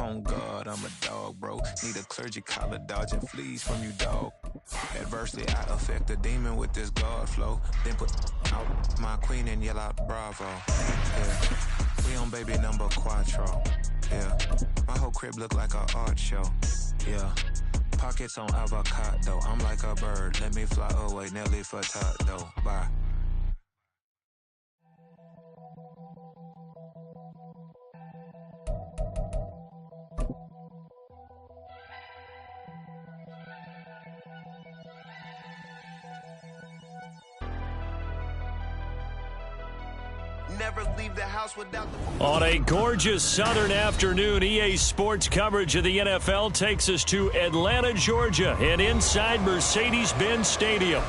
On God, I'm a dog, bro. Need a clergy collar, dodging fleas from you, dog. Adversely, I affect a demon with this God flow. Then put out my queen and yell out bravo. Yeah, we on baby number quattro. Yeah, my whole crib look like an art show. Yeah, pockets on avocado. I'm like a bird. Let me fly away, Nelly Furtado. Bye. Never leave the house without the... On a gorgeous southern afternoon, EA Sports coverage of the NFL takes us to Atlanta, Georgia, and inside Mercedes-Benz Stadium.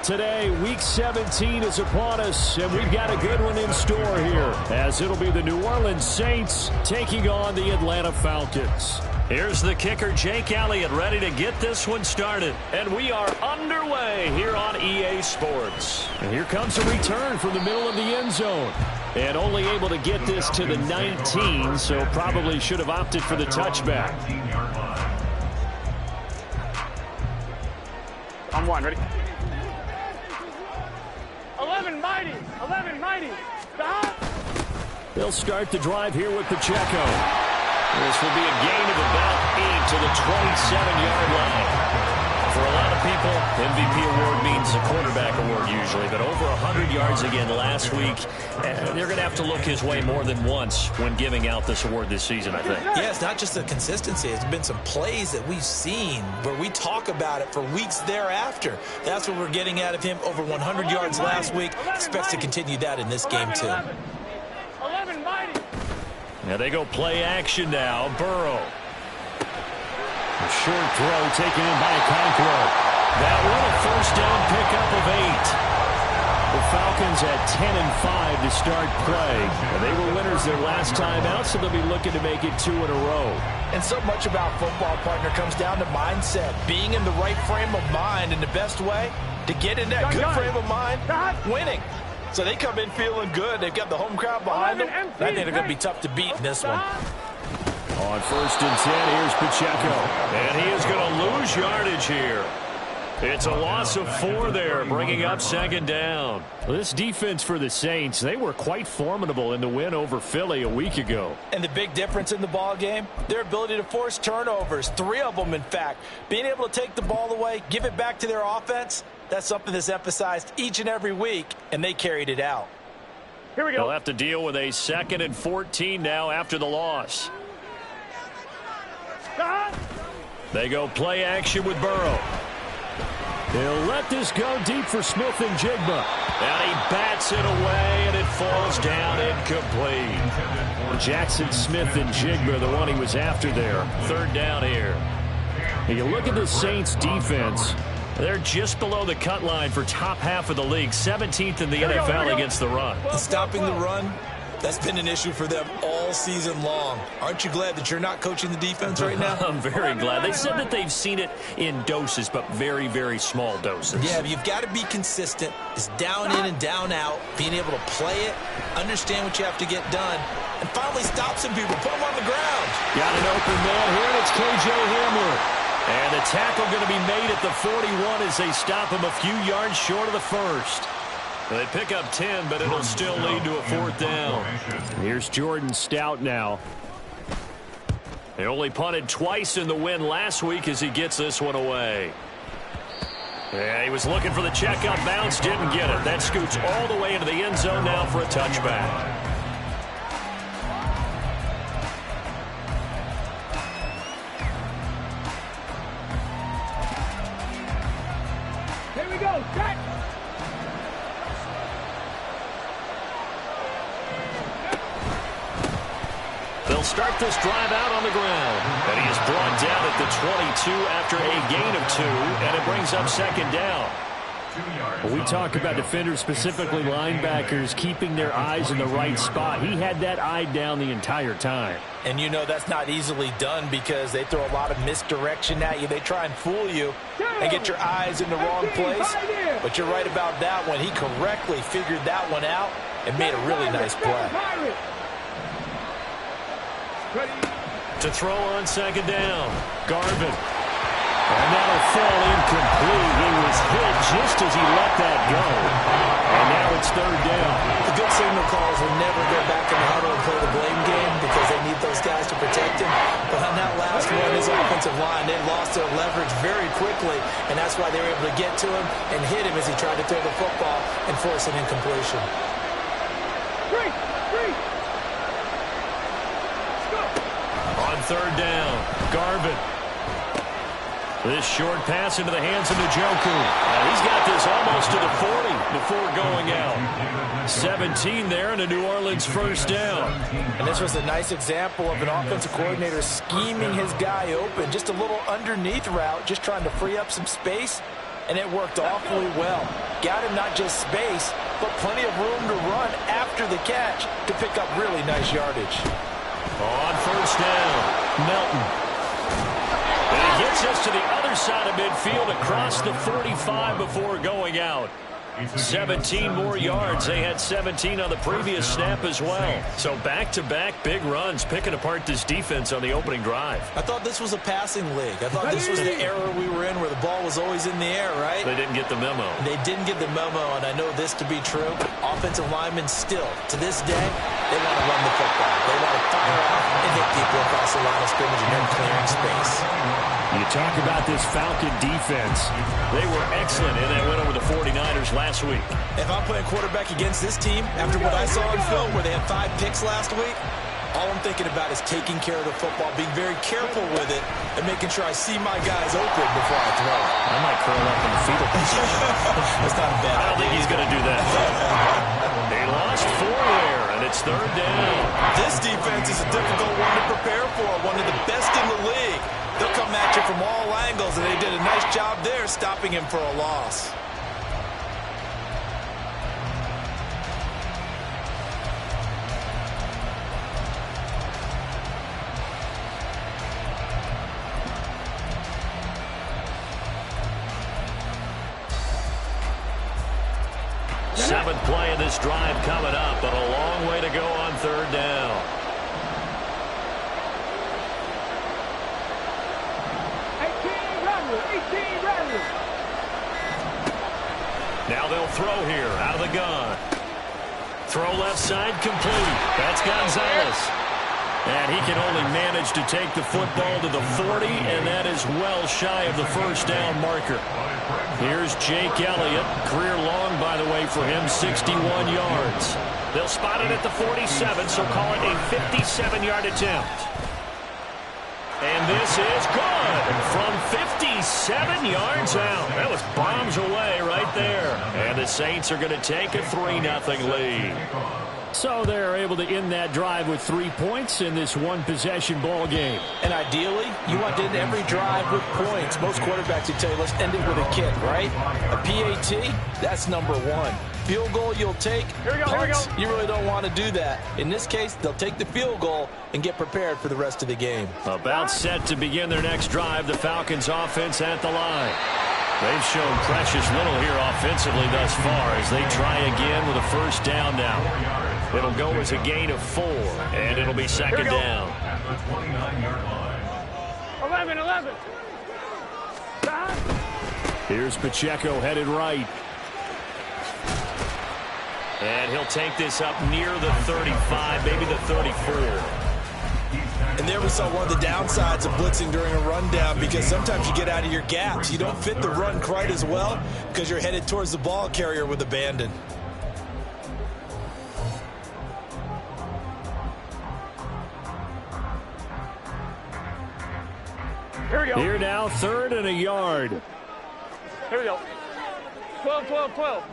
Today, Week 17 is upon us, and we've got a good one in store here, as it'll be the New Orleans Saints taking on the Atlanta Falcons. Here's the kicker, Jake Elliott, ready to get this one started. And we are underway here on EA Sports. And here comes a return from the middle of the end zone. And only able to get this to the 19, so probably should have opted for the touchback. On one, ready? 11 mighty, 11 mighty. Stop. They'll start the drive here with Pacheco. This will be a gain of about 8 to the 27-yard line. For a lot of people, MVP award means a quarterback award usually, but over 100 yards again last week. They're going to have to look his way more than once when giving out this award this season, I think. Yeah, it's not just the consistency. It's been some plays that we've seen where we talk about it for weeks thereafter. That's what we're getting out of him. Over 100 yards last week. Expects to continue that in this game, too. 11 mighty. Now they go play action now. Burrow. A short throw taken in by Conqueror. That one a first down pickup of 8. The Falcons at 10-5 to start play. And they were winners their last time out, so they'll be looking to make it 2 in a row. And so much about football, partner, comes down to mindset. Being in the right frame of mind, and the best way to get in that good frame of mind, winning. So they come in feeling good. They've got the home crowd behind them. I think they're going to be tough to beat in this one. On 1st and 10, here's Pacheco. And he is going to lose yardage here. It's a loss of 4 there, bringing up 2nd down. This defense for the Saints, they were quite formidable in the win over Philly a week ago. And the big difference in the ball game, their ability to force turnovers, 3 of them, in fact. Being able to take the ball away, give it back to their offense, that's something that's emphasized each and every week, and they carried it out. Here we go. They'll have to deal with a 2nd and 14 now after the loss. They go play action with Burrow. They'll let this go deep for Smith and Jigba. And he bats it away, and it falls down incomplete. Jackson Smith and Jigba, the one he was after there. 3rd down here. And you look at the Saints defense. They're just below the cut line for top half of the league. 17th in the NFL against the run. Stopping the run, that's been an issue for them all season long. Aren't you glad that you're not coaching the defense right now? I'm very glad. They said that they've seen it in doses, but very, very small doses. Yeah, but you've got to be consistent. It's down in and down out. Being able to play it, understand what you have to get done, and finally stop some people. Put them on the ground. Got an open man here, and it's K.J. Hamler. And the tackle going to be made at the 41 as they stop him a few yards short of the first. They pick up 10, but it'll still lead to a 4th down. Here's Jordan Stout now. They only punted twice in the win last week as he gets this one away. Yeah, he was looking for the check-up bounce, didn't get it. That scoots all the way into the end zone now for a touchback. Here we go. Set. They'll start this drive out on the ground. And he is brought down at the 22 after a gain of 2, and it brings up 2nd down. We talk about defenders, specifically linebackers, keeping their eyes in the right spot. He had that eye down the entire time. And you know that's not easily done because they throw a lot of misdirection at you. They try and fool you and get your eyes in the wrong place. But you're right about that one. He correctly figured that one out and made a really nice play. To throw on second down. Garvin. And that'll fall incomplete. He was hit just as he let that go. And now it's third down. The good signal calls will never go back in the huddle and play the blame game because they need those guys to protect him. But on that last one, his offensive line, they lost their leverage very quickly, and that's why they were able to get to him and hit him as he tried to throw the football and force an incompletion. Three. On third down, Garvin. This short pass into the hands of Njoku. He's got this almost to the 40 before going out. 17 there and a New Orleans first down. And this was a nice example of an offensive coordinator scheming his guy open. Just a little underneath route, just trying to free up some space, and it worked awfully well. Got him not just space, but plenty of room to run after the catch to pick up really nice yardage. On first down, Melton. And he gets us to the other side of midfield across the 45 before going out. 17 more yards. They had 17 on the previous snap as well. So back-to-back big runs, picking apart this defense on the opening drive. I thought this was a passing league. I thought this was the era we were in where the ball was always in the air, right? They didn't get the memo. They didn't get the memo, and I know this to be true. Offensive linemen still, to this day, they want to run the football. They want to fire out and hit people across the line of scrimmage and then clearing space. You talk about this Falcon defense. They were excellent in that win over the 49ers last week. If I'm playing quarterback against this team, after what I saw in film where they had 5 picks last week, all I'm thinking about is taking care of the football, being very careful with it, and making sure I see my guys open before I throw it. I might curl up in the fetal position. That's not a bad idea. I don't think he's going to do that. They lost 4 there, and it's third down. This defense is a difficult one to prepare for, one of the best in the league. They'll come at you from all angles, and they did a nice job there stopping him for a loss. Seventh play of this drive coming up, but a long way to go on third down. Now they'll throw here out of the gun. Throw left side complete. That's Gonzalez. And he can only manage to take the football to the 40, and that is well shy of the first down marker. Here's Jake Elliott. Career long, by the way, for him, 61 yards. They'll spot it at the 47, so call it a 57-yard attempt. And this is good from 57 yards out. That was bombs away right there. And the Saints are going to take a 3-0 lead. So they're able to end that drive with 3 points in this one-possession ball game. And ideally, you want to end every drive with points. Most quarterbacks would tell you, let's end it with a kick, right? A PAT, that's number 1. Field goal you'll take. Punts, you really don't want to do that. In this case, they'll take the field goal and get prepared for the rest of the game. About set to begin their next drive, the Falcons offense at the line. They've shown precious little here offensively thus far as they try again with a first down now. It'll go as a gain of 4, and it'll be second down. 11. Here's Pacheco headed right. And he'll take this up near the 35, maybe the 34. And there we saw one of the downsides of blitzing during a rundown, because sometimes you get out of your gaps. You don't fit the run quite as well because you're headed towards the ball carrier with abandon. Here we go. Here now, 3rd and a yard. Here we go. 12.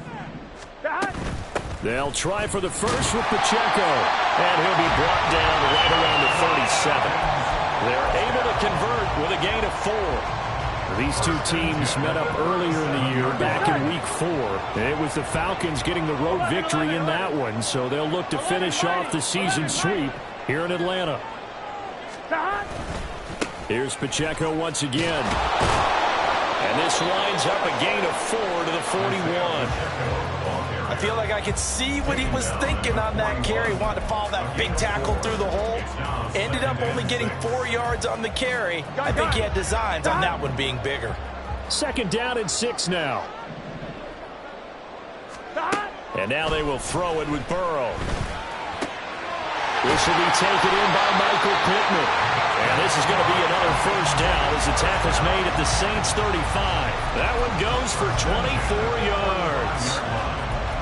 They'll try for the first with Pacheco. And he'll be brought down right around the 37. They're able to convert with a gain of 4. These two teams met up earlier in the year, back in Week 4. It was the Falcons getting the road victory in that one, so they'll look to finish off the season sweep here in Atlanta. Here's Pacheco once again. And this winds up a gain of 4 to the 41. I feel like I could see what he was thinking on that carry. Wanted to follow that big tackle through the hole. Ended up only getting 4 yards on the carry. I think he had designs on that one being bigger. 2nd down and 6 now. And now they will throw it with Burrow. This will be taken in by Michael Pittman. And this is going to be another 1st down as the tackle's made at the Saints 35. That one goes for 24 yards.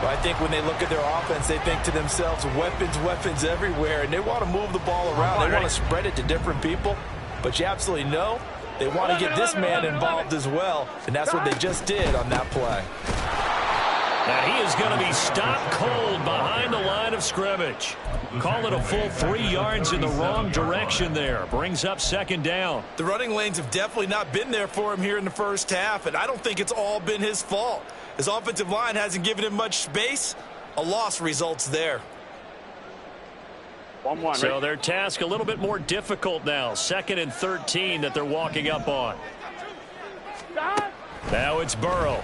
Well, I think when they look at their offense, they think to themselves, weapons everywhere, and they want to move the ball around. They want to spread it to different people, but you absolutely know they want to get this man involved as well, and that's what they just did on that play. And he is going to be stopped cold behind the line of scrimmage. Call it a full 3 yards in the wrong direction there. Brings up 2nd down. The running lanes have definitely not been there for him here in the 1st half, and I don't think it's all been his fault. His offensive line hasn't given him much space. A loss results there. So their task a little bit more difficult now. 2nd and 13 that they're walking up on. Now it's Burrow.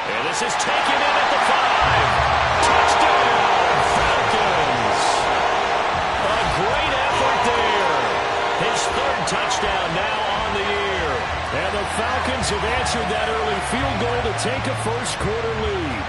And this is taken in at the 5. Touchdown, Falcons. A great effort there. His 3rd touchdown now on the year. And the Falcons have answered that early field goal to take a 1st quarter lead.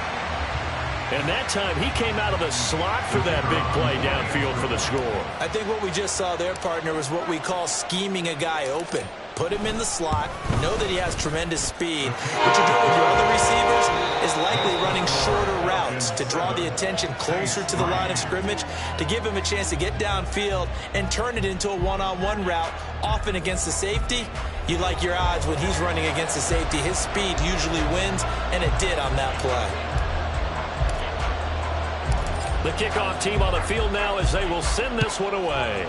And that time he came out of the slot for that big play downfield for the score. I think what we just saw there, partner, was what we call scheming a guy open. Put him in the slot, know that he has tremendous speed. What you're doing with your other receivers is likely running shorter routes to draw the attention closer to the line of scrimmage, to give him a chance to get downfield and turn it into a one-on-one route, often against the safety. You like your odds when he's running against the safety. His speed usually wins, and it did on that play. The kickoff team on the field now as they will send this one away.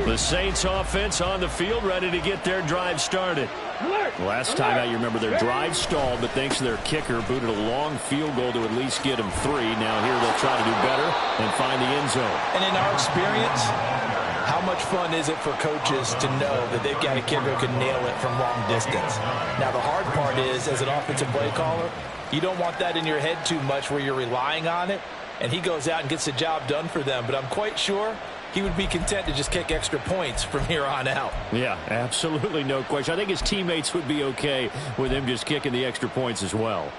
The Saints offense on the field ready to get their drive started. Last time out, you remember their drive stalled, but thanks to their kicker, booted a long field goal to at least get them 3. Now here they'll try to do better and find the end zone. And in our experience, how much fun is it for coaches to know that they've got a kicker who can nail it from long distance? Now the hard part is, as an offensive play caller, you don't want that in your head too much where you're relying on it, and he goes out and gets the job done for them. But I'm quite sure he would be content to just kick extra points from here on out. Yeah, absolutely no question. I think his teammates would be okay with him just kicking the extra points as well.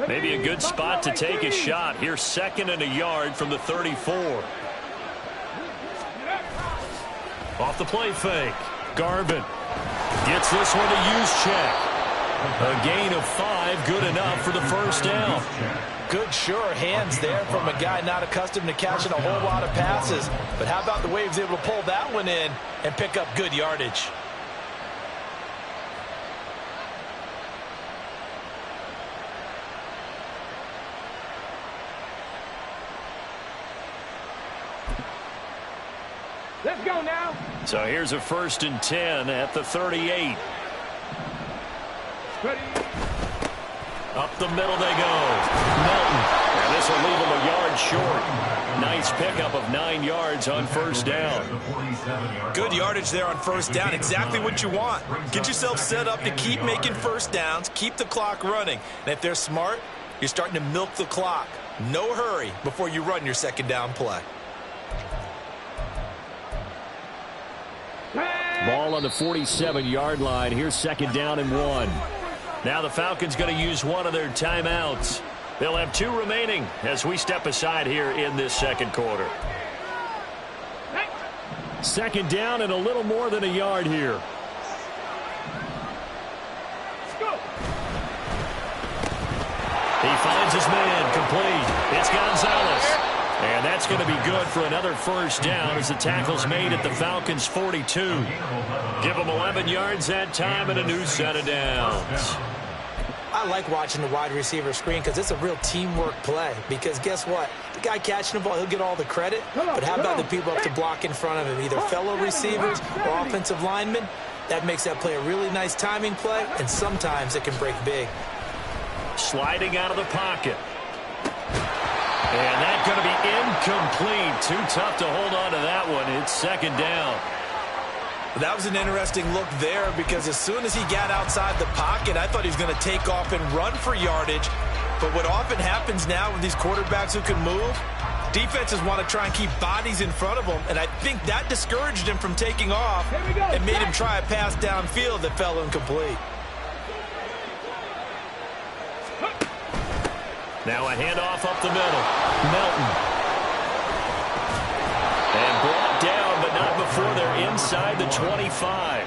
Maybe a good spot to take a shot. Here's 2nd and a yard from the 34. Off the play fake. Garvin gets this one to use check. A gain of 5, good enough for the 1st down. Good, sure hands there from a guy not accustomed to catching a whole lot of passes. But how about the way he was able to pull that one in and pick up good yardage? Let's go now. So here's a 1st and 10 at the 38. Ready. Up the middle they go. Melton. And this will leave him a yard short. Nice pickup of 9 yards on 1st down. Good yardage there on 1st down. Exactly what you want. Get yourself set up to keep making 1st downs. Keep the clock running. And if they're smart, you're starting to milk the clock. No hurry before you run your 2nd down play. Ball on the 47-yard line. Here's 2nd down and 1. Now the Falcons going to use one of their timeouts. They'll have 2 remaining as we step aside here in this 2nd quarter. 2nd down and a little more than a yard here. He finds his man complete. It's Gonzalez. And that's going to be good for another 1st down as the tackle's made at the Falcons' 42. Give them 11 yards that time and a new set of downs. I like watching the wide receiver screen because it's a real teamwork play. Because guess what? The guy catching the ball, he'll get all the credit. But how about the people up to block in front of him, either fellow receivers or offensive linemen? That makes that play a really nice timing play, and sometimes it can break big. sliding out of the pocket. And that's going to be incomplete. Too tough to hold on to that one. It's second down. That was an interesting look there because as soon as he got outside the pocket, I thought he was going to take off and run for yardage. But what often happens now with these quarterbacks who can move, defenses want to try and keep bodies in front of them, and I think that discouraged him from taking off and made him try a pass downfield that fell incomplete. Now a handoff up the middle. Melton. And brought down, but not before they're inside the 25.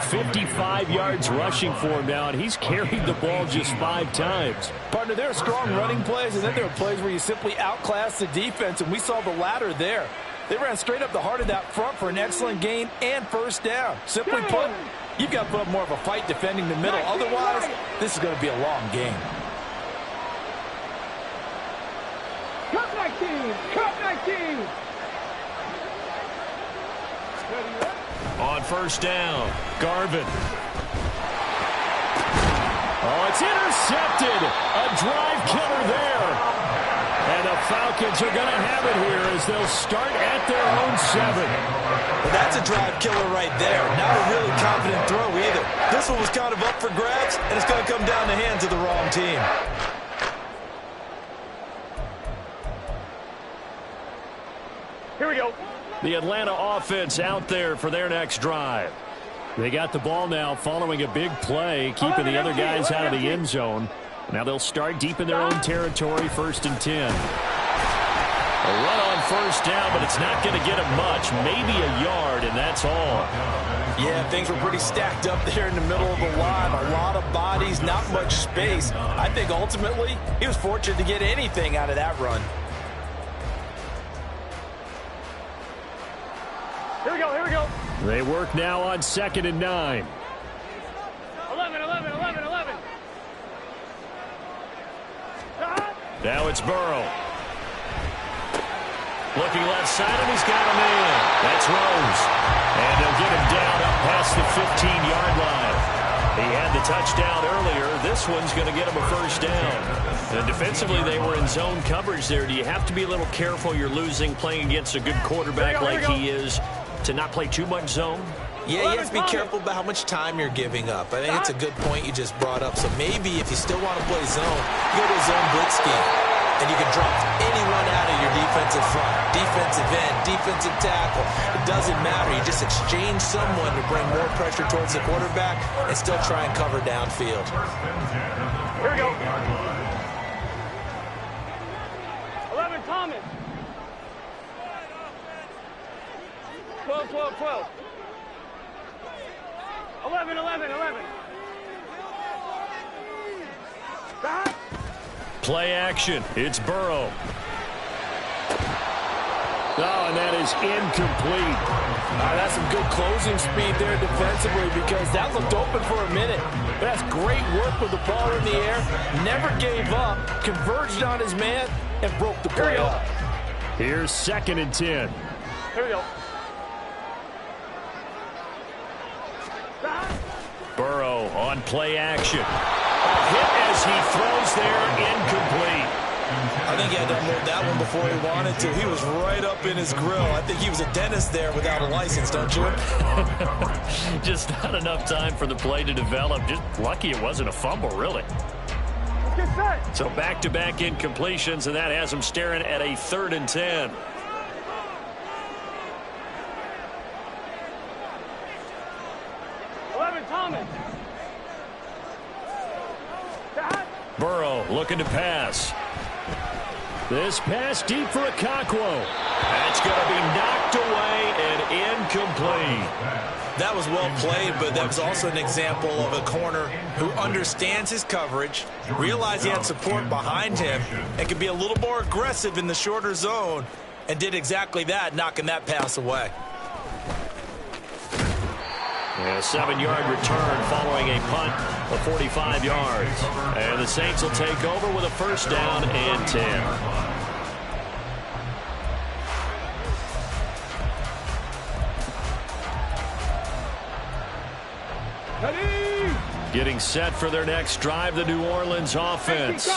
55 yards rushing for him now, and he's carried the ball just 5 times. Partner, there are strong running plays, and then there are plays where you simply outclass the defense, and we saw the latter there. They ran straight up the heart of that front for an excellent gain and first down. Simply put, you've got to put up more of a fight defending the middle. Otherwise, this is going to be a long game. Cut 19! Cut 19! On first down, Garvin. Oh, it's intercepted. A drive killer there. And the Falcons are going to have it here as they'll start at their own 7. Well, that's a drive killer right there. Not a really confident throw either. This one was kind of up for grabs, and it's going to come down the hands of the wrong team. Here we go. The Atlanta offense out there for their next drive. They got the ball now following a big play, keeping the other guys out of the end zone. Now they'll start deep in their own territory, 1st and 10. A run on first down, but it's not going to get him much. Maybe a yard, and that's all. Yeah, things were pretty stacked up there in the middle of the line. A lot of bodies, not much space. I think ultimately he was fortunate to get anything out of that run. Here we go, here we go. They work now on 2nd and 9. 11. Now it's Burrow. Looking left side, and he's got him in. That's Rose. And they'll get him down up past the 15-yard line. He had the touchdown earlier. This one's going to get him a first down. And defensively, they were in zone coverage there. Do you have to be a little careful you're losing playing against a good quarterback like he is to not play too much zone? Yeah, you have to be careful about how much time you're giving up. I think it's a good point you just brought up. So maybe if you still want to play zone, you go to a zone blitz scheme. And you can drop anyone out of your defensive front. Defensive end, defensive tackle. It doesn't matter. You just exchange someone to bring more pressure towards the quarterback and still try and cover downfield. Here we go. 11, Thomas. 12. 11. Back. Play action. It's Burrow. Oh, and that is incomplete. That's some good closing speed there defensively because that looked open for a minute. But that's great work with the ball in the air. Never gave up. Converged on his man and broke the play up. Here's 2nd and 10. Here we go. Burrow on play action. A hit as he throws there, incomplete. I think he had to unload that one before he wanted to. He was right up in his grill. I think he was a dentist there without a license, don't you? Just not enough time for the play to develop. Just lucky it wasn't a fumble, really. Let's get set. So back-to-back incompletions, and that has him staring at a 3rd and 10. Thomas. Burrow looking to pass. This pass deep for Okonkwo. That's going to be knocked away and incomplete. That was well played, but that was also an example of a corner who understands his coverage, realized he had support behind him, and can be a little more aggressive in the shorter zone, and did exactly that, knocking that pass away. And a 7-yard return following a punt of 45 yards. And the Saints will take over with a first down and 10. Ready? Getting set for their next drive, the New Orleans offense.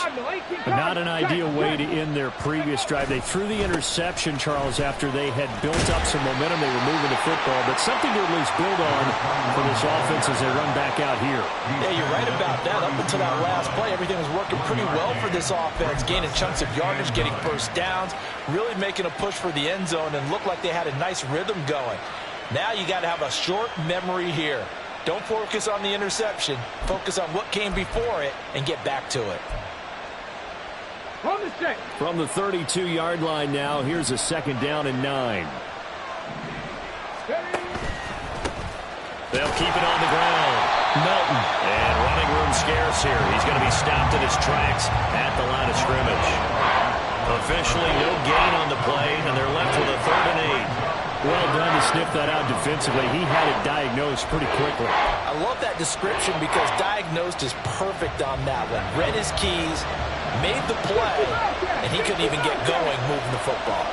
But not an ideal way to end their previous drive. They threw the interception, Charles, after they had built up some momentum. They were moving the football, but something to at least build on for this offense as they run back out here. Yeah, you're right about that. Up until that last play, everything was working pretty well for this offense, gaining chunks of yardage, getting first downs, really making a push for the end zone, and looked like they had a nice rhythm going. Now you got to have a short memory here. Don't focus on the interception. Focus on what came before it and get back to it. From the 32-yard line now, here's a 2nd down and 9. They'll keep it on the ground. Melton. And running room scarce here. He's going to be stopped in his tracks at the line of scrimmage. Officially no gain on the play, and they're left with a 3rd and 8. Well done to sniff that out defensively. He had it diagnosed pretty quickly. I love that description because diagnosed is perfect on that one. Read his keys, made the play, and he couldn't even get going moving the football.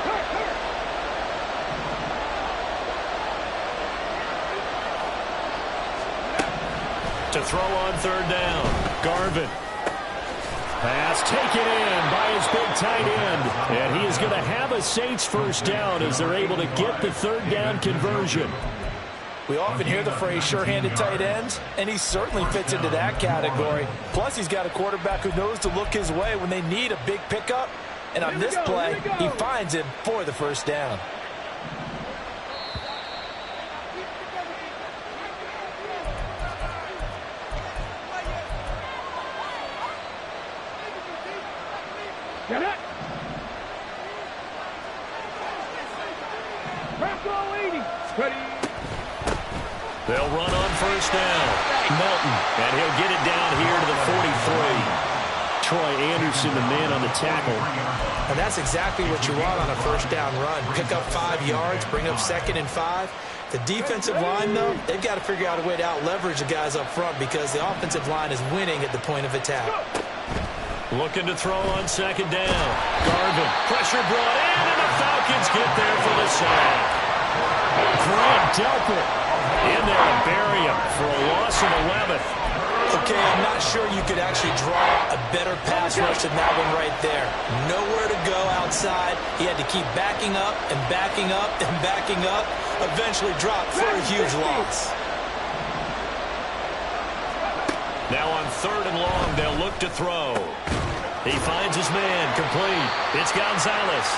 To throw on 3rd down, Garvin. Pass taken in by his big tight end. And he is going to have a Saints 1st down as they're able to get the 3rd down conversion. We often hear the phrase sure-handed tight ends, and he certainly fits into that category. Plus, he's got a quarterback who knows to look his way when they need a big pickup. And on this play, he finds him for the 1st down. Get it! They'll run on 1st down. Melton, and he'll get it down here to the 43. Troy Anderson, the man on the tackle. And that's exactly what you want on a 1st down run. Pick up 5 yards, bring up 2nd and 5. The defensive line, though, they've got to figure out a way to out-leverage the guys up front because the offensive line is winning at the point of attack. Looking to throw on 2nd down. Garvin, pressure brought in, and the Falcons get there for the sack. Grant Delpit in there to bury him for a loss of 11th. Okay, I'm not sure you could actually draw a better pass rush than that one right there. Nowhere to go outside. He had to keep backing up and backing up and backing up. Eventually dropped for a huge loss. Now on 3rd and long, they'll look to throw. He finds his man, complete. It's Gonzalez.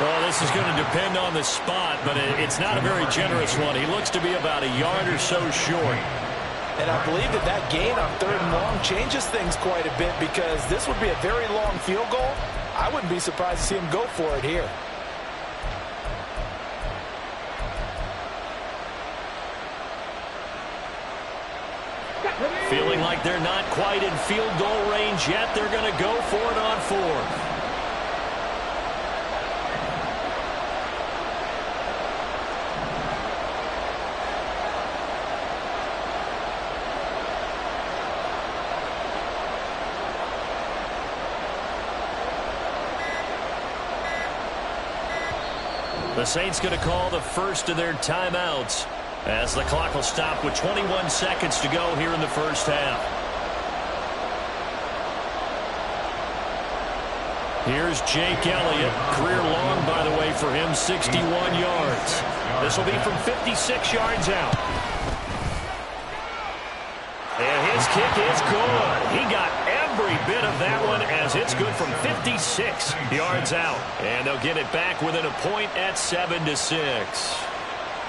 Well, this is going to depend on the spot, but it's not a very generous one. He looks to be about a yard or so short. And I believe that gain on 3rd and long changes things quite a bit because this would be a very long field goal. I wouldn't be surprised to see him go for it here. Feeling like they're not quite in field goal range yet, they're going to go for it on 4th. The Saints going to call the first of their timeouts as the clock will stop with 21 seconds to go here in the 1st half. Here's Jake Elliott. Career long, by the way, for him, 61 yards. This will be from 56 yards out. And his kick is good. He got every bit of that one as it's good from 56 yards out. And they'll get it back within a point at 7-6.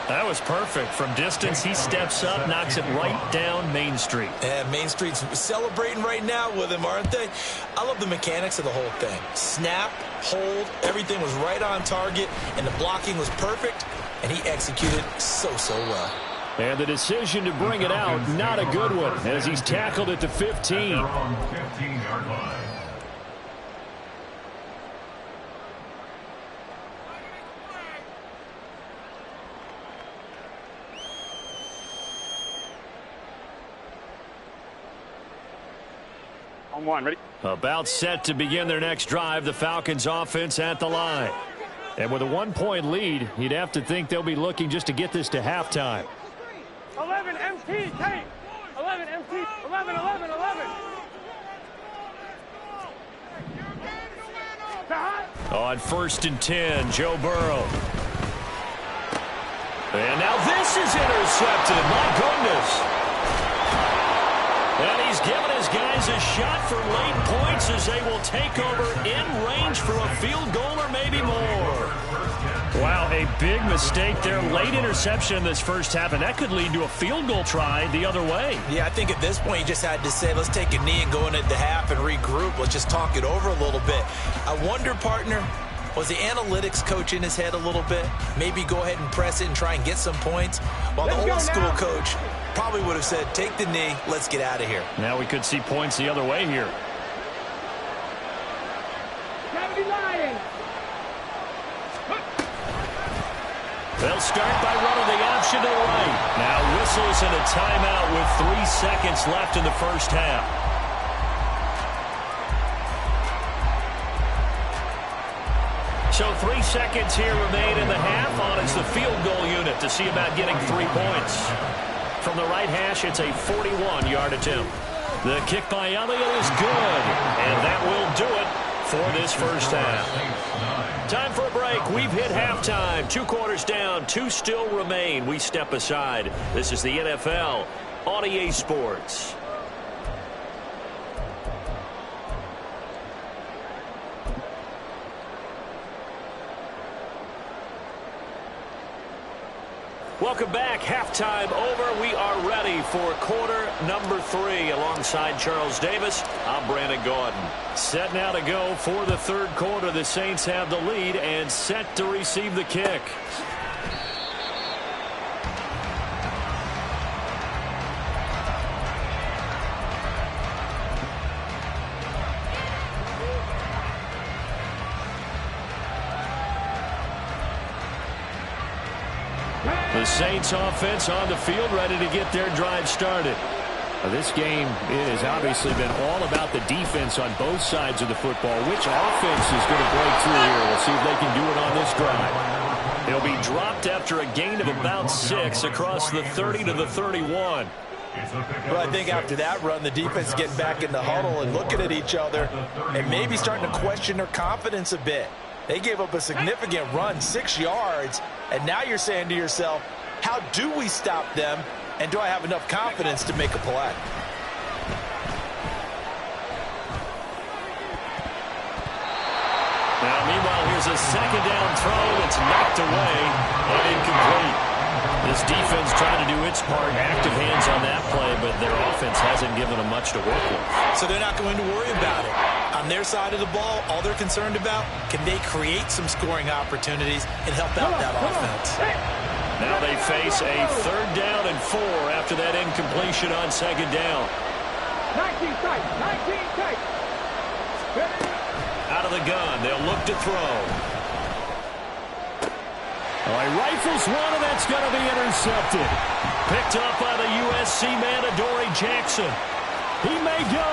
That was perfect. From distance, he steps up, knocks it right down Main Street. And Main Street's celebrating right now with him, aren't they? I love the mechanics of the whole thing. Snap, hold, everything was right on target, and the blocking was perfect, and he executed so well. And the decision to bring it out, not a good one, as he's tackled at the 15. On 1, ready? About set to begin their next drive, the Falcons offense at the line. And with a 1-point lead, you'd have to think they'll be looking just to get this to halftime. 11 MT, tape. 11 MT. 11, 11, 11. On 1st and 10, Joe Burrow. And now this is intercepted. My goodness. And he's given his guys a shot for late points as they will take over in range for a field goal or maybe more. Wow, a big mistake there. Late interception in this first half, and that could lead to a field goal try the other way. Yeah, I think at this point you just had to say, let's take a knee and go into the half and regroup. Let's just talk it over a little bit. I wonder, partner, was the analytics coach in his head a little bit? Maybe go ahead and press it and try and get some points? While the old school coach probably would have said, take the knee, let's get out of here. Now we could see points the other way here. They'll start by running the option to the right. Now whistles and a timeout with 3 seconds left in the first half. So 3 seconds here remain in the half. On it's the field goal unit to see about getting 3 points. From the right hash, it's a 41-yard attempt. The kick by Elliott is good, and that will do it for this first half. Time for a break. We've hit halftime. 2 quarters down. 2 still remain. We step aside. This is the NFL on EA Sports. Welcome back. Halftime over. We are ready for quarter number 3. Alongside Charles Davis, I'm Brandon Gordon. Set now to go for the third quarter. The Saints have the lead and set to receive the kick. The Saints offense on the field, ready to get their drive started. This game has obviously been all about the defense on both sides of the football. Which offense is going to break through here? We'll see if they can do it on this drive. They'll be dropped after a gain of about 6 across the 30 to the 31. Well, I think after that run, the defense getting back in the huddle and looking at each other and maybe starting to question their confidence a bit. They gave up a significant run, 6 yards, and now you're saying to yourself, how do we stop them, and do I have enough confidence to make a play? Now, meanwhile, here's a second down throw that's knocked away and incomplete. This defense trying to do its part, active hands on that play, but their offense hasn't given them much to work with. So they're not going to worry about it. On their side of the ball, all they're concerned about, can they create some scoring opportunities and help out that offense? Now they face a 3rd down and 4 after that incompletion on 2nd down. 19 tight, 19 tight. Out of the gun, they'll look to throw. Oh, he rifles one, and that's going to be intercepted. Picked up by the USC man, Adoree Jackson. He may go.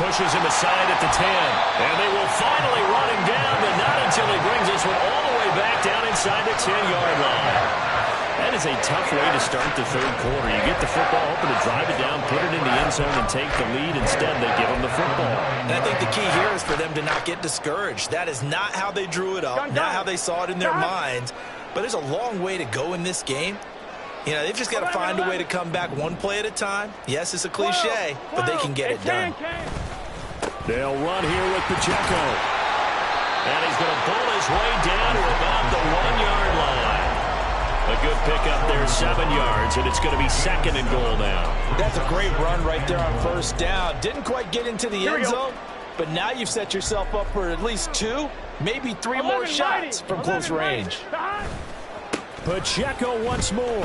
Pushes him aside at the 10. And they will finally run him down, but not until he brings this one all the way back down inside the 10-yard line. That is a tough way to start the third quarter. You get the football, hoping to drive it down, put it in the end zone, and take the lead. Instead, they give them the football. And I think the key here is for them to not get discouraged. That is not how they drew it up, not how they saw it in their minds. But there's a long way to go in this game. You know, they've just got to find a way to come back one play at a time. Yes, it's a cliche, but they can get it done. They'll run here with Pacheco. And he's going to pull his way down to about the 1-yard line. A good pickup there, 7 yards, and it's going to be 2nd and goal now. That's a great run right there on 1st down. Didn't quite get into the end zone, but now you've set yourself up for at least 2, maybe 3 more shots from close range. Pacheco once more. And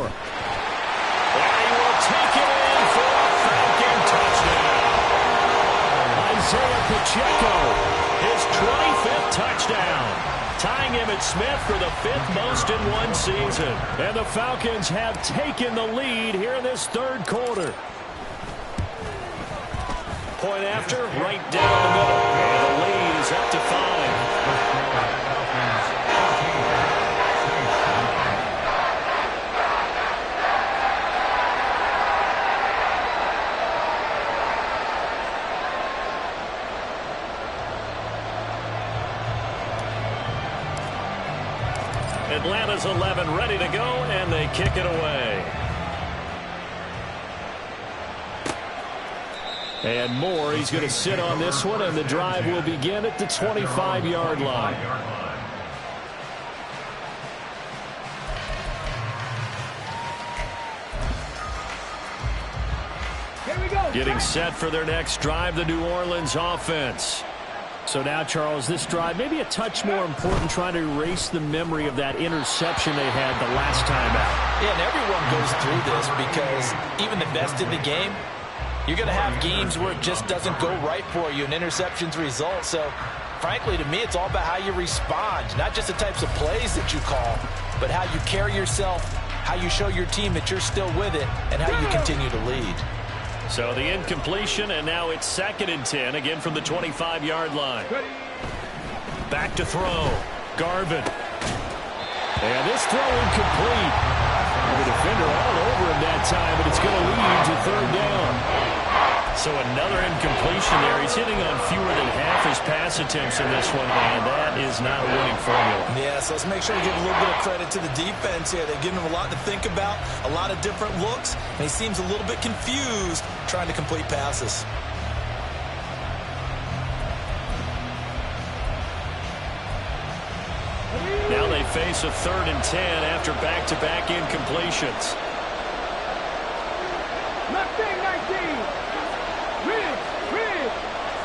he will take it in for a Falcon touchdown. Isaiah Pacheco, his 25th touchdown. Tying him at Smith for the 5th most in one season. And the Falcons have taken the lead here in this third quarter. Point after, right down the middle. And the lead is up to 5. Atlanta's 11 ready to go, and they kick it away. And Moore, he's going to sit on this one, and the drive will begin at the 25-yard line. Here we go. Getting set for their next drive, the New Orleans offense. So now, Charles, this drive maybe a touch more important, trying to erase the memory of that interception they had the last time out. Yeah, and everyone goes through this because even the best in the game, you're going to have games where it just doesn't go right for you, and interceptions result. So, frankly, to me, it's all about how you respond, not just the types of plays that you call, but how you carry yourself, how you show your team that you're still with it, and how you continue to lead. So the incompletion, and now it's 2nd and 10, again from the 25-yard line. Back to throw. Garvin. And this throw incomplete. The defender all over him that time, but it's going to lead to 3rd down. So another incompletion there. He's hitting on fewer than half his pass attempts in this one, and that is not a winning formula. Yeah, so let's make sure we give a little bit of credit to the defense here. They've given him a lot to think about, a lot of different looks, and he seems a little bit confused trying to complete passes. Now they face a 3rd and 10 after back-to-back incompletions. Left wing 19. Ridge.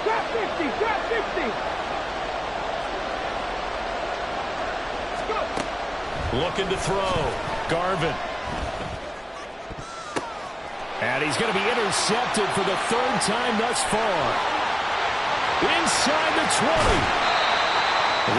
Drop 50. Let's go. Looking to throw. Garvin. And he's going to be intercepted for the 3rd time thus far. Inside the 20.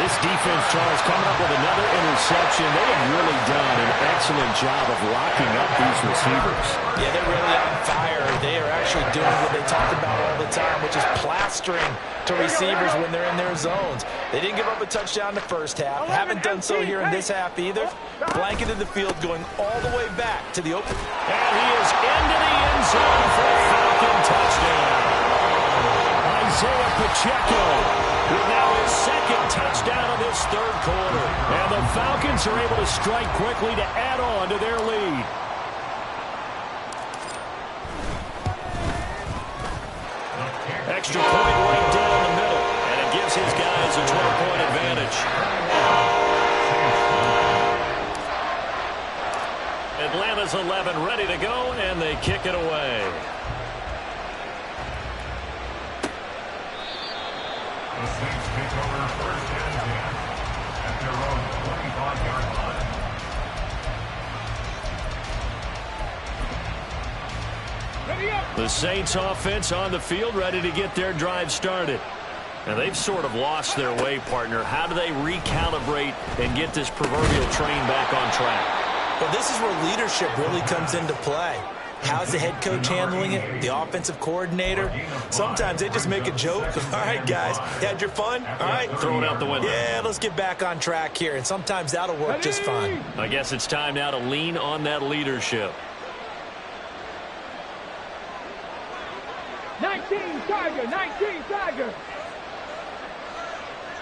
This defense, Charles, coming up with another interception. They have really done an excellent job of locking up these receivers. Yeah, they're really on fire. They are actually doing what they talk about all the time, which is plastering to receivers when they're in their zones. They didn't give up a touchdown in the first half. Haven't done so here in this half either. Blanketed the field, going all the way back to the open. And he is into the end zone for a Falcon touchdown. Isaiah Pacheco with now his 2nd touchdown of this 3rd quarter. And the Falcons are able to strike quickly to add on to their lead. Extra point right down the middle, and it gives his guys a 12-point advantage. Atlanta's 11 ready to go, and they kick it away. The Saints take over 1st and 10 at their own 25-yard line. The Saints offense on the field, ready to get their drive started. And they've sort of lost their way, partner. How do they recalibrate and get this proverbial train back on track? Well, this is where leadership really comes into play. How's the head coach handling it? The offensive coordinator? Sometimes they just make a joke. All right, guys, you had your fun? All right. Throw it out the window. Yeah, let's get back on track here. And sometimes that'll work just fine. I guess it's time now to lean on that leadership. 19 Tiger.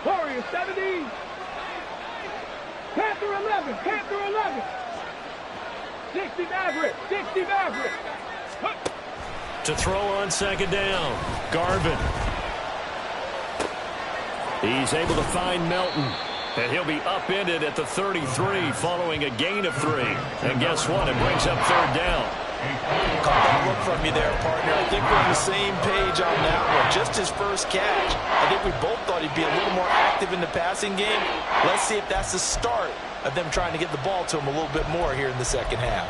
Warriors 70. Panther 11. 60 Maverick. To throw on 2nd down. Garvin. He's able to find Melton. And he'll be upended at the 33 following a gain of 3. And guess what? It brings up 3rd down. Caught that look from you there, partner. I think we're on the same page on that one. Just his first catch. I think we both thought he'd be a little more active in the passing game. Let's see if that's the start of them trying to get the ball to him a little bit more here in the 2nd half.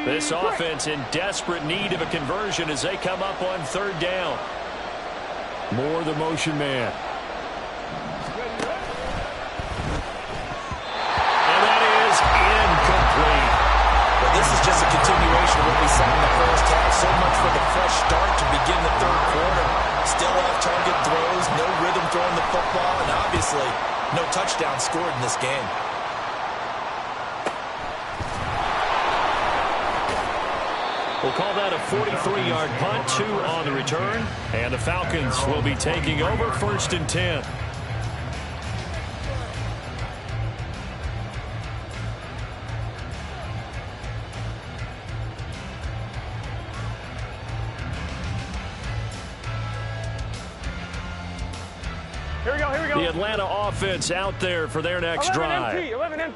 This offense in desperate need of a conversion as they come up on 3rd down. Moore, the motion man. And that is incomplete. Well, this is just a continuation of what we saw in the first half. So much for the fresh start to begin the 3rd quarter. Still off-target throws, no rhythm throwing the football, and obviously no touchdown scored in this game. We'll call that a 43-yard punt, 2 on the return. And the Falcons will be taking over 1st and 10. The Atlanta offense out there for their next drive.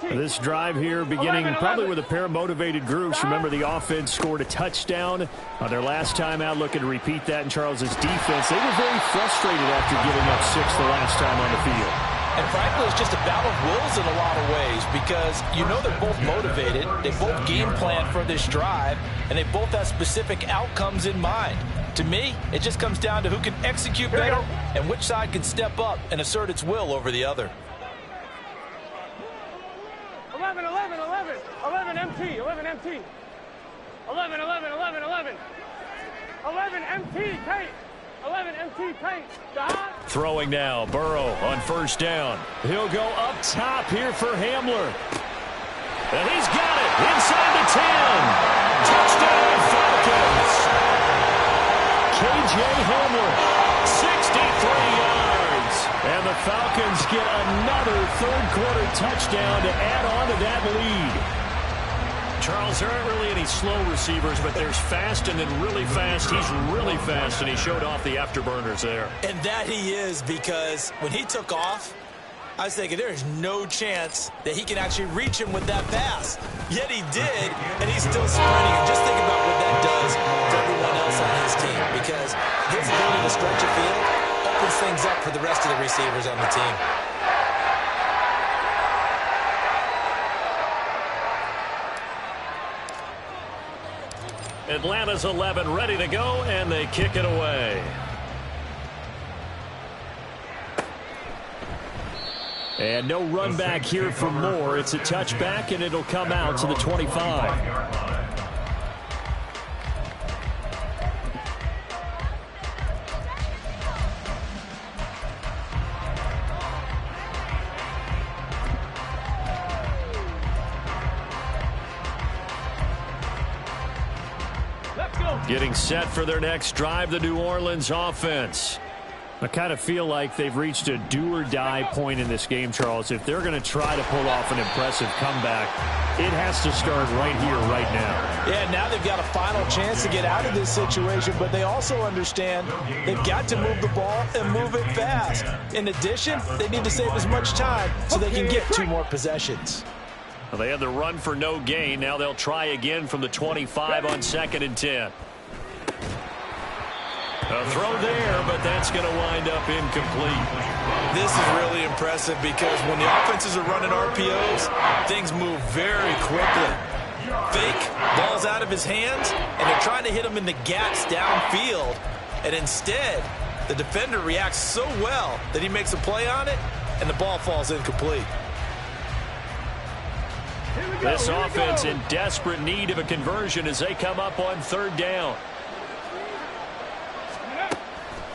This drive here beginning probably with a pair of motivated groups. Remember, the offense scored a touchdown on their last time out, looking to repeat that in Charles's defense. They were very frustrated after giving up 6 the last time on the field. And frankly, it's just a battle of wills in a lot of ways because you know they're both motivated. They both game plan for this drive, and they both have specific outcomes in mind. To me, it just comes down to who can execute better and which side can step up and assert its will over the other. 11, 11, 11. 11 MT, 11 MT. 11, 11, 11, 11. 11 MT, Tate. 11 MT, Tate. Throwing now, Burrow on 1st down. He'll go up top here for Hamler. And he's got it inside the 10. Touchdown, Falcons. K.J. Hamler, 63 yards. And the Falcons get another 3rd-quarter touchdown to add on to that lead. Charles, there aren't really any slow receivers, but there's fast and then really fast. He's really fast, and he showed off the afterburners there. And that he is, because when he took off, I was thinking there is no chance that he can actually reach him with that pass. Yet he did, and he's still sprinting. And just think about what that does for everyone else on his team, because his ability to stretch a field opens things up for the rest of the receivers on the team. Atlanta's 11 ready to go, and they kick it away. And no run back here for Moore. It's a touchback, and it'll come out to the 25. Getting set for their next drive, the New Orleans offense. I kind of feel like they've reached a do-or-die point in this game, Charles. If they're going to try to pull off an impressive comeback, it has to start right here, right now. Yeah, now they've got a final chance to get out of this situation, but they also understand they've got to move the ball and move it fast. In addition, they need to save as much time so they can get 2 more possessions. Well, they had the run for no gain. Now they'll try again from the 25 on 2nd and 10. A throw there, but that's going to wind up incomplete. This is really impressive because when the offenses are running RPOs, things move very quickly. Fake, ball's out of his hands, and they're trying to hit him in the gaps downfield. And instead, the defender reacts so well that he makes a play on it, and the ball falls incomplete. This offense in desperate need of a conversion as they come up on 3rd down.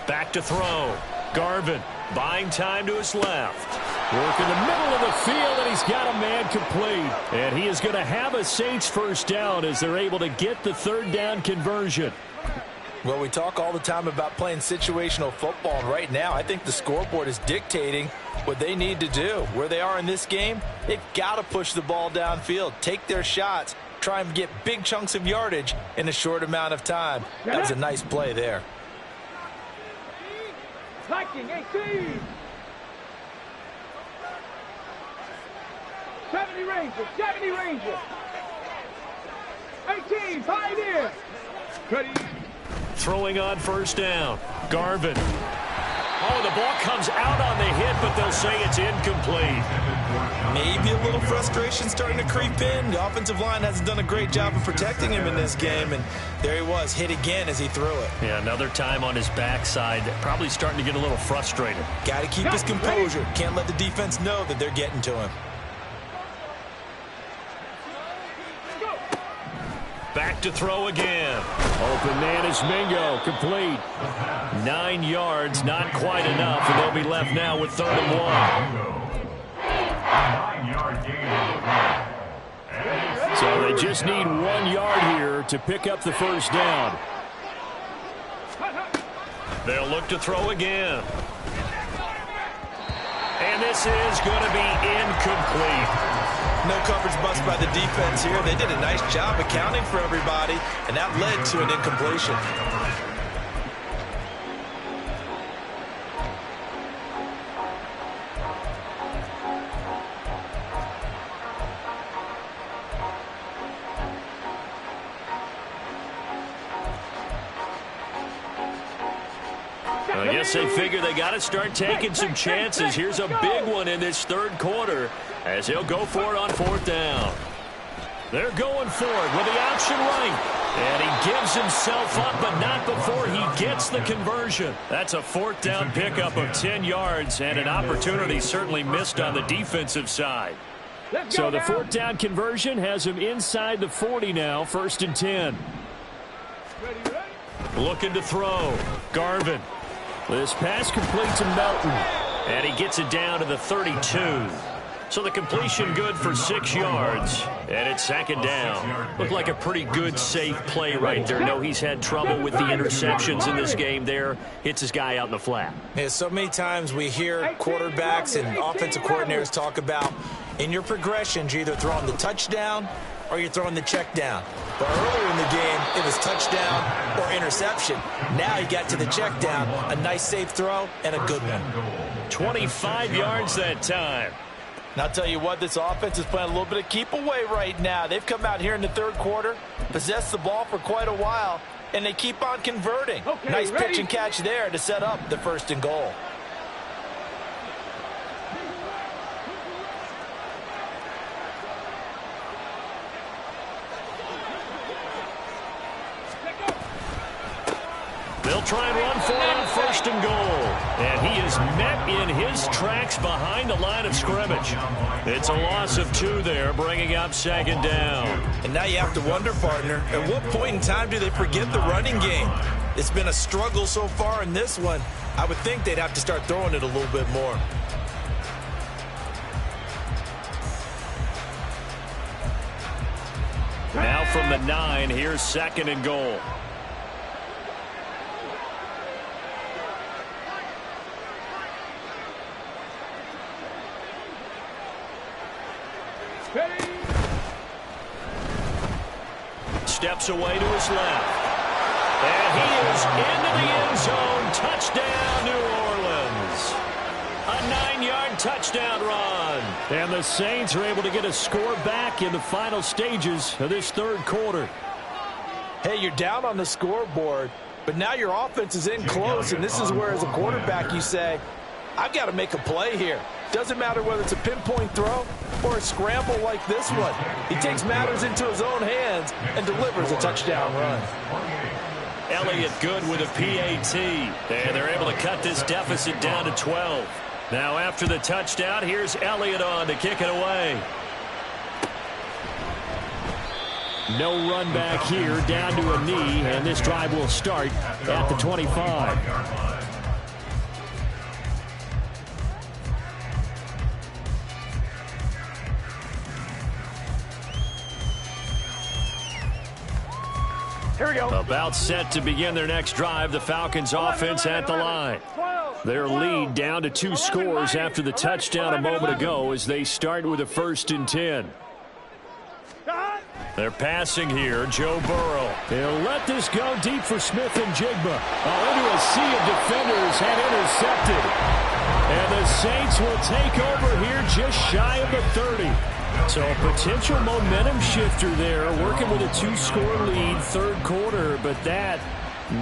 Back to throw. Garvin buying time to his left. Work in the middle of the field, and he's got a man complete. And he is going to have a Saints 1st down as they're able to get the 3rd down conversion. Well, we talk all the time about playing situational football, and right now I think the scoreboard is dictating what they need to do. Where they are in this game, they've got to push the ball downfield, take their shots, try and get big chunks of yardage in a short amount of time. That was a nice play there. Viking 18. 70 Rangers, 70 Rangers. 18, Pioneer. Ready. Throwing on 1st down. Garvin. Oh, the ball comes out on the hit, but they'll say it's incomplete. Maybe a little frustration starting to creep in. The offensive line hasn't done a great job of protecting him in this game, and there he was, hit again as he threw it. Yeah, another time on his backside, probably starting to get a little frustrated. Got to keep his composure. Can't let the defense know that they're getting to him. Back to throw again. Open man is Mingo. Complete. 9 yards, not quite enough, and they'll be left now with 3rd and 1. 9-yard gain. So they just need 1 yard here to pick up the first down. They'll look to throw again. And this is going to be incomplete. No coverage bust by the defense here. They did a nice job accounting for everybody, and that led to an incompletion. I guess they figure they got to start taking some chances. Here's a big one in this third quarter as he'll go for it on 4th down. They're going for it with the option right. And he gives himself up, but not before he gets the conversion. That's a 4th down pickup of 10 yards and an opportunity certainly missed on the defensive side. So the 4th down conversion has him inside the 40 now, 1st and 10. Looking to throw. Garvin. This pass complete to Melton. And he gets it down to the 32. So the completion good for 6 yards. And it's 2nd down. Looked like a pretty good, safe play right there. No, he's had trouble with the interceptions in this game there. Hits his guy out in the flat. Yeah, so many times we hear quarterbacks and offensive coordinators talk about in your progressions, you're either throwing the touchdown or you're throwing the check down. But earlier in the game, it was touchdown or interception. Now he got to the check down, a nice safe throw, and a good one. 25 yards that time. And I'll tell you what, this offense is playing a little bit of keep away right now. They've come out here in the third quarter, possessed the ball for quite a while, and they keep on converting. Nice pitch and catch there to set up the 1st and goal. They'll try and run for it on 1st and goal. And he is met in his tracks behind the line of scrimmage. It's a loss of 2 there, bringing up 2nd down. And now you have to wonder, partner, at what point in time do they forget the running game? It's been a struggle so far in this one. I would think they'd have to start throwing it a little bit more. Now from the 9, here's 2nd and goal. Steps away to his left. And he is into the end zone. Touchdown, New Orleans. A 9-yard touchdown run. And the Saints are able to get a score back in the final stages of this third quarter. Hey, you're down on the scoreboard, but now your offense is in close, and this is where, as a quarterback, you say, I've got to make a play here. Doesn't matter whether it's a pinpoint throw or a scramble like this one. He takes matters into his own hands and delivers a touchdown run. Elliott good with a PAT. And they're able to cut this deficit down to 12. Now after the touchdown, here's Elliott on to kick it away. No run back here, down to a knee, and this drive will start at the 25. Here we go. About set to begin their next drive, the Falcons offense at the line. Their lead down to 2 scores after the touchdown a moment ago as they start with a 1st and 10. They're passing here, Joe Burrow. He'll let this go deep for Smith and Jigba. Into a sea of defenders and intercepted. And the Saints will take over here just shy of the 30. So a potential momentum shifter there, working with a 2-score lead, third quarter, but that,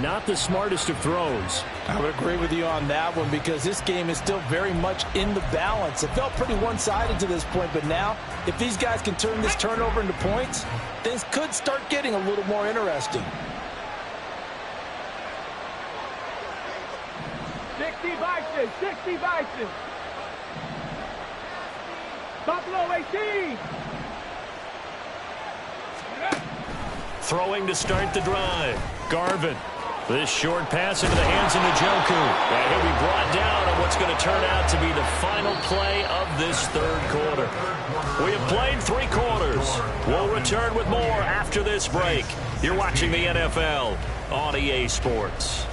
not the smartest of throws. I would agree with you on that one because this game is still very much in the balance. It felt pretty one-sided to this point, but now, if these guys can turn this turnover into points, things could start getting a little more interesting. 60 Bison, 60 Bison. Buffalo 18. Throwing to start the drive. Garvin. This short pass into the hands of Njoku. And he'll be brought down on what's going to turn out to be the final play of this third quarter. We have played 3 quarters. We'll return with more after this break. You're watching the NFL on EA Sports.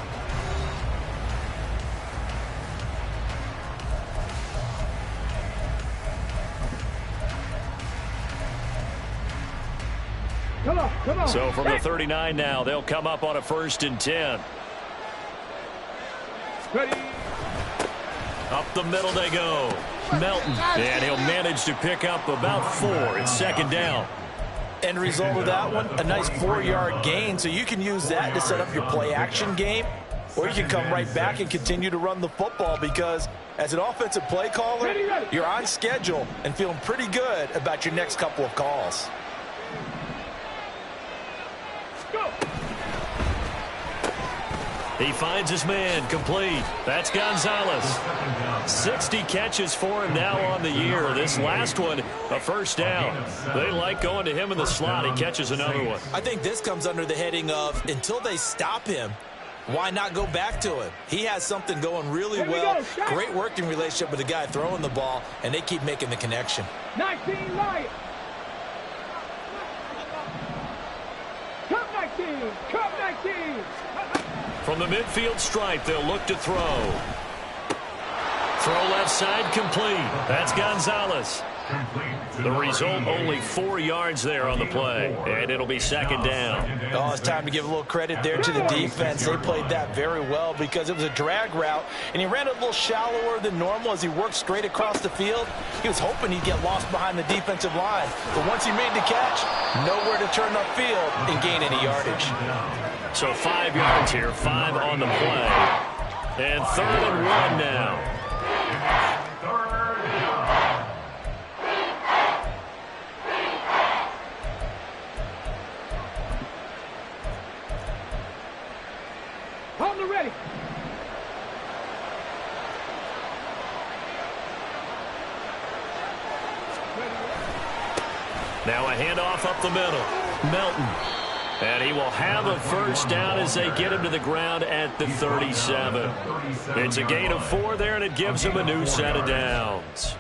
Come on. So from the 39 now, they'll come up on a 1st and 10. Ready. Up the middle they go. Melton. And he'll manage to pick up about 4. It's 2nd down. End result of that one, a nice 4-yard gain. So you can use that to set up your play-action game, or you can come right back and continue to run the football because as an offensive play caller, you're on schedule and feeling pretty good about your next couple of calls. He finds his man, complete. That's Gonzalez. 60 catches for him now on the year. This last one, a 1st down. They like going to him in the slot. He catches another one. I think this comes under the heading of until they stop him, why not go back to him? He has something going really well. Great working relationship with the guy throwing the ball, and they keep making the connection. 19 right. Come 19. Come 19. From the midfield stripe, they'll look to throw. Throw left side, complete. That's Gonzalez. The result, only 4 yards there on the play, and it'll be 2nd down. Oh, it's time to give a little credit there to the defense. They played that very well because it was a drag route, and he ran a little shallower than normal as he worked straight across the field. He was hoping he'd get lost behind the defensive line, but once he made the catch, nowhere to turn upfield and gain any yardage. So 5 yards here, 5 on the play. And 3rd and 1 now. Hold the ready. Now a handoff up the middle. Melton. And he will have a 1st down as they get him to the ground at the 37. It's a gain of 4 there, and it gives him a new set of downs.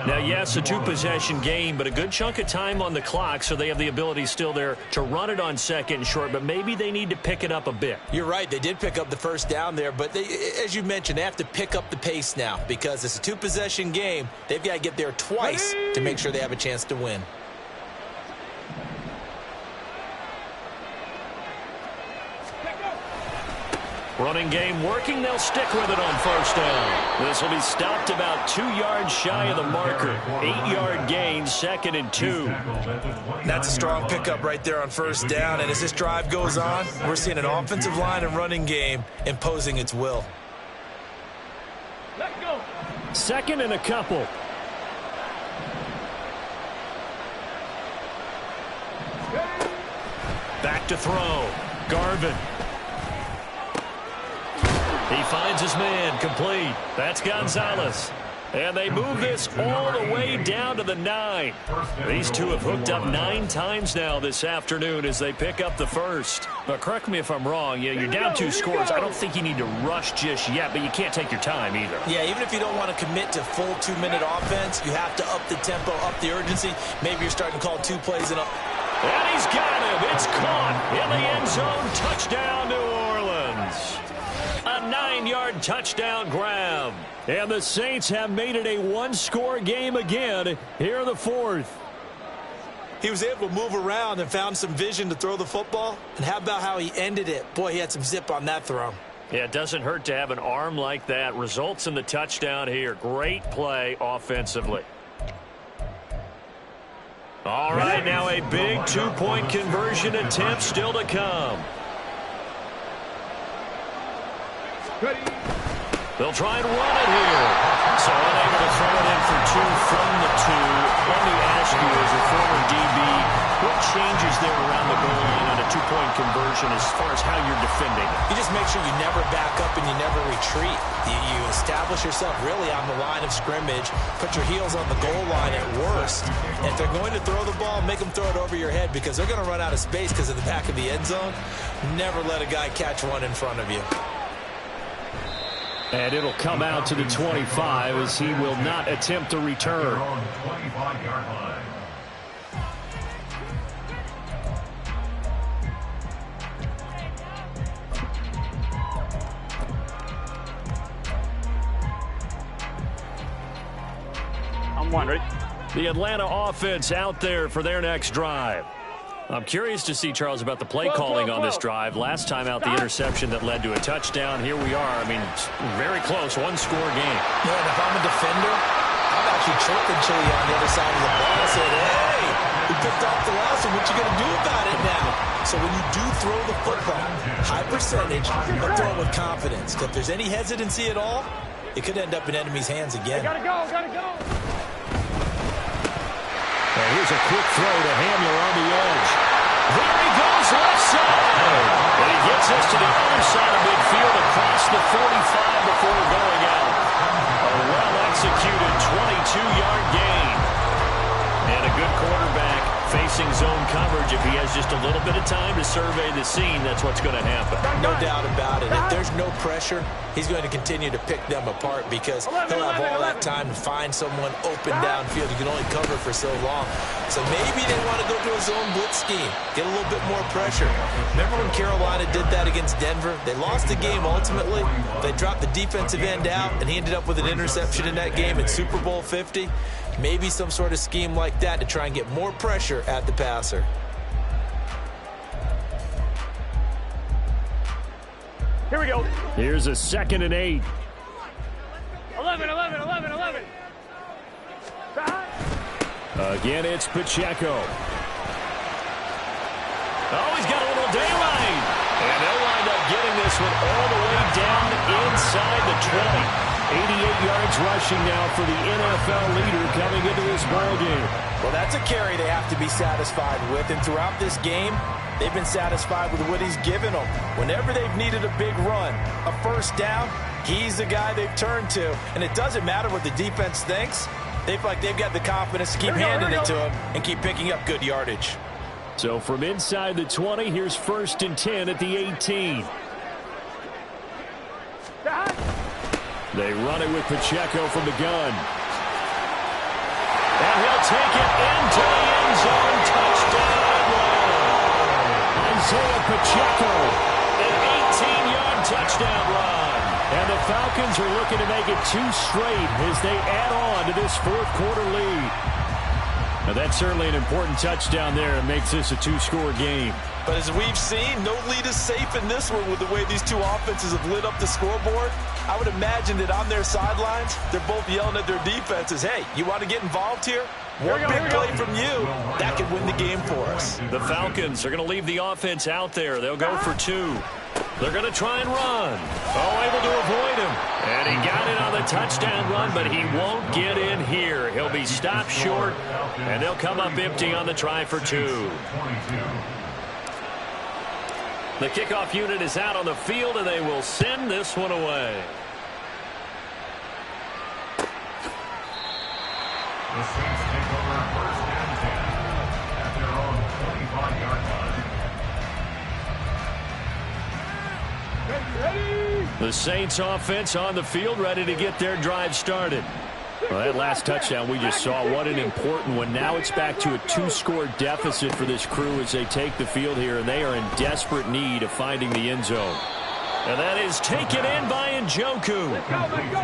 Now, yes, a 2-possession game, but a good chunk of time on the clock, so they have the ability still there to run it on 2nd and short, but maybe they need to pick it up a bit. You're right. They did pick up the 1st down there, but they, as you mentioned, they have to pick up the pace now because it's a 2-possession game. They've got to get there twice to make sure they have a chance to win. Running game working. They'll stick with it on 1st down. This will be stopped about 2 yards shy of the marker. 8-yard gain, 2nd and 2. That's a strong pickup right there on 1st down, and as this drive goes on, we're seeing an offensive line and running game imposing its will. Let's go. 2nd and a couple. Back to throw. Garvin. He finds his man, complete. That's Gonzalez. And they move this all the way down to the 9. These two have hooked up 9 times now this afternoon as they pick up the 1st. But correct me if I'm wrong, you're down 2 scores. I don't think you need to rush just yet, but you can't take your time either. Yeah, even if you don't want to commit to full 2-minute offense, you have to up the tempo, up the urgency. Maybe you're starting to call 2 plays in a... And he's got him. It's caught in the end zone. Touchdown, New Orleans. A 9-yard touchdown grab. And the Saints have made it a 1-score game again here in the 4th. He was able to move around and found some vision to throw the football. And how about how he ended it? Boy, he had some zip on that throw. Yeah, it doesn't hurt to have an arm like that. Results in the touchdown here. Great play offensively. All right, now a big 2-point conversion attempt still to come. Ready. They'll try and run it here. So unable to throw it in for 2 from the 2. Let me ask you, as a former DB, what changes there around the goal line on a two-point conversion as far as how you're defending. You just make sure you never back up and you never retreat. You establish yourself really on the line of scrimmage, put your heels on the goal line at worst. And if they're going to throw the ball, make them throw it over your head because they're going to run out of space because of the back of the end zone. Never let a guy catch one in front of you. And it'll come out to the 25 as he will not attempt to return. 25-yard line. I'm wondering. The Atlanta offense out there for their next drive. I'm curious to see, Charles, about the play calling on this drive. Last time out, the interception that led to a touchdown. Here we are. I mean, very close, one-score game. Yeah, and if I'm a defender, I'm actually chirping Chili on the other side of the ball. I said, hey, we picked off the last one. What you going to do about it now? So when you do throw the football, high percentage, but throw it with confidence. If there's any hesitancy at all, it could end up in enemy's hands again. Gotta go, gotta go. And here's a quick throw to Hamler on the edge. There he goes, left side. And he gets us to the other side of midfield across the 45 before going out. A well-executed 22-yard gain. And a good quarterback facing zone coverage. If he has just a little bit of time to survey the scene, that's what's going to happen. No doubt about it. If there's no pressure, he's going to continue to pick them apart because he'll have all that time to find someone open downfield. He can only cover for so long. So maybe they want to go to a zone blitz scheme, get a little bit more pressure. Remember when Carolina did that against Denver? They lost the game ultimately. They dropped the defensive end out, and he ended up with an interception in that game in Super Bowl 50. Maybe some sort of scheme like that to try and get more pressure at the passer. Here we go. Here's a 2nd and 8. 11. Again, it's Pacheco. Oh, he's got a little daylight. And they'll wind up getting this one all the way down inside the 20. 88 yards rushing now for the NFL leader coming into this ballgame. Well, that's a carry they have to be satisfied with. And throughout this game, they've been satisfied with what he's given them. Whenever they've needed a big run, a first down, he's the guy they've turned to. And it doesn't matter what the defense thinks. They've got the confidence to keep handing it to him and keep picking up good yardage. So from inside the 20, here's 1st and 10 at the 18. They run it with Pacheco from the gun. And he'll take it into the end zone. Touchdown run. Isaiah Pacheco, an 18-yard touchdown run. And the Falcons are looking to make it 2 straight as they add on to this fourth-quarter lead. Now, that's certainly an important touchdown there. It makes this a 2-score game. But as we've seen, no lead is safe in this one with the way these two offenses have lit up the scoreboard. I would imagine that on their sidelines, they're both yelling at their defenses, hey, you want to get involved here? One big play from you, that could win the game for us. The Falcons are going to leave the offense out there. They'll go for 2. They're going to try and run. Oh, able to avoid him. And he got it on the touchdown run, but he won't get in here. He'll be stopped short, and they'll come up empty on the try for 2. The kickoff unit is out on the field, and they will send this one away. The Saints take over 1st and 10 at their own 25-yard line. The Saints offense on the field, ready to get their drive started. Well, that last touchdown we just saw, what an important one. Now it's back to a 2-score deficit for this crew as they take the field here, and they are in desperate need of finding the end zone. And that is taken in by Njoku.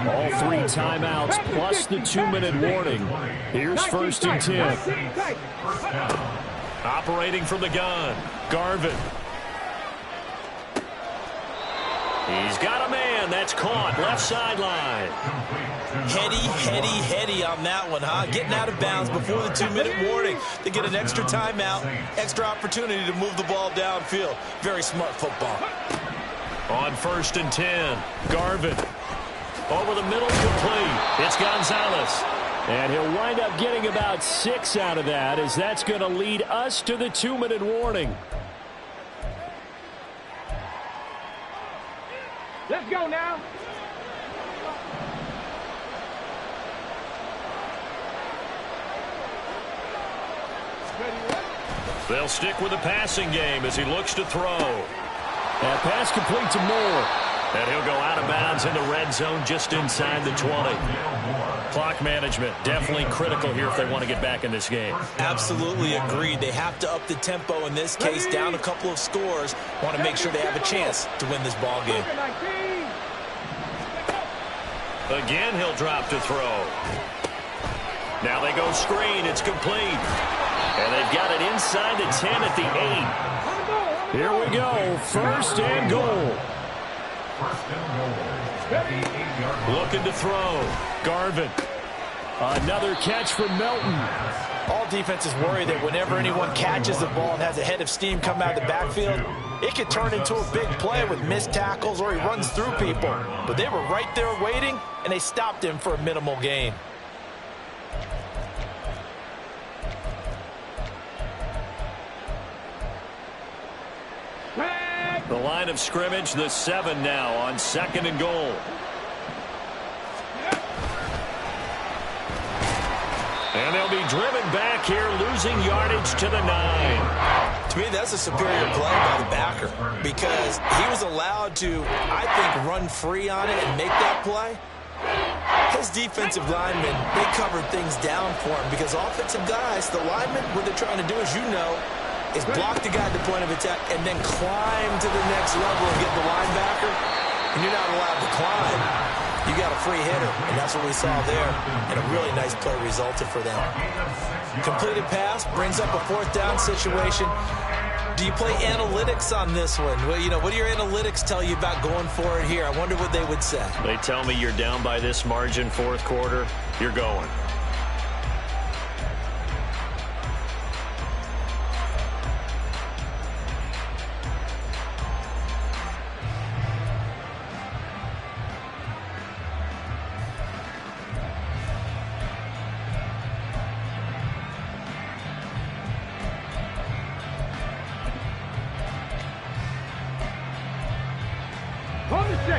All 3 timeouts plus the 2-minute warning. Here's 1st and 10. Operating from the gun, Garvin. He's got a man. That's caught. Left sideline. Heady on that one, huh? Getting out of bounds before the 2-minute warning. They get an extra timeout, extra opportunity to move the ball downfield. Very smart football. On 1st and 10, Garvin. Over the middle, complete. It's Gonzalez. And he'll wind up getting about 6 out of that, as that's going to lead us to the 2-minute warning. Let's go now. They'll stick with the passing game as he looks to throw. That pass complete to Moore. And he'll go out of bounds in the red zone just inside the 20. Clock management, definitely critical here if they want to get back in this game. Absolutely agreed. They have to up the tempo in this case, down a couple of scores. Want to make sure they have a chance to win this ball game. Again, he'll drop to throw. Now they go screen. It's complete. And they've got it inside the 10 at the 8. Here we go. First and goal. Looking to throw. Garvin. Another catch from Melton. All defenses worry that whenever anyone catches the ball and has a head of steam come out of the backfield, it could turn into a big play with missed tackles or he runs through people. But they were right there waiting, and they stopped him for a minimal gain. The line of scrimmage, the 7 now on 2nd and goal. And they'll be driven back here, losing yardage to the 9. To me, that's a superior play by the backer because he was allowed to, I think, run free on it and make that play. His defensive linemen, they covered things down for him because offensive guys, the linemen, what they're trying to do, as you know, is block the guy at the point of attack and then climb to the next level and get the linebacker. And you're not allowed to climb. You got a free hitter, and that's what we saw there. And a really nice play resulted for them. Completed pass brings up a 4th down situation. Do you play analytics on this one? Well, you know, what do your analytics tell you about going for it here? I wonder what they would say. They tell me you're down by this margin 4th quarter, you're going.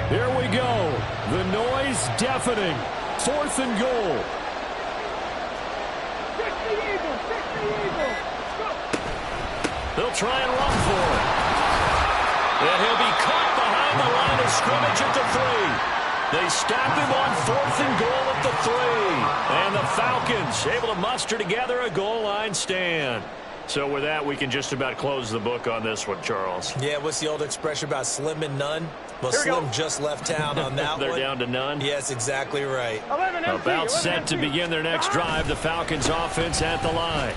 Here we go. The noise deafening. 4th and goal. They'll try and run for it. And he'll be caught behind the line of scrimmage at the 3. They stop him on 4th and goal at the 3. And the Falcons able to muster together a goal line stand. So with that, we can just about close the book on this one, Charles. Yeah, what's the old expression about slim and none? Well, Slim just left town on that They're one. down to none? Yes, exactly right. About set to begin their next drive, the Falcons offense at the line.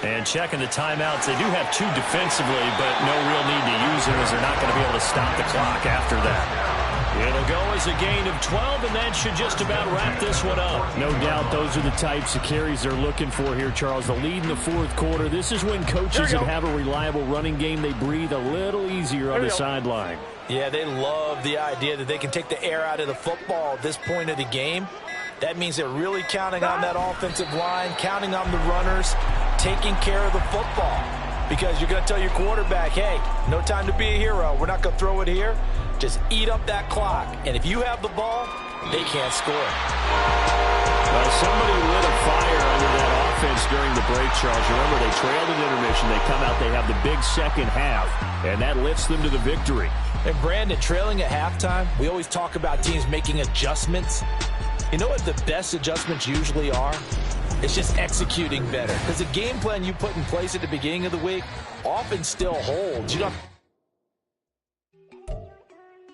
And checking the timeouts, they do have 2 defensively, but no real need to use them as they're not going to be able to stop the clock after that. It'll go as a gain of 12, and that should just about wrap this one up. No doubt those are the types of carries they're looking for here, Charles. The lead in the 4th quarter. This is when coaches that have a reliable running game, they breathe a little easier on the sideline. Yeah, they love the idea that they can take the air out of the football at this point of the game. That means they're really counting on that offensive line, counting on the runners, taking care of the football. Because you're going to tell your quarterback, hey, no time to be a hero. We're not going to throw it here. Just eat up that clock. And if you have the ball, they can't score. Well, somebody lit a fire under that offense during the break, Charles. You remember they trailed in intermission. They come out, they have the big second half, and that lifts them to the victory. And Brandon, trailing at halftime, we always talk about teams making adjustments. You know what the best adjustments usually are? It's just executing better. Because the game plan you put in place at the beginning of the week often still holds. You don't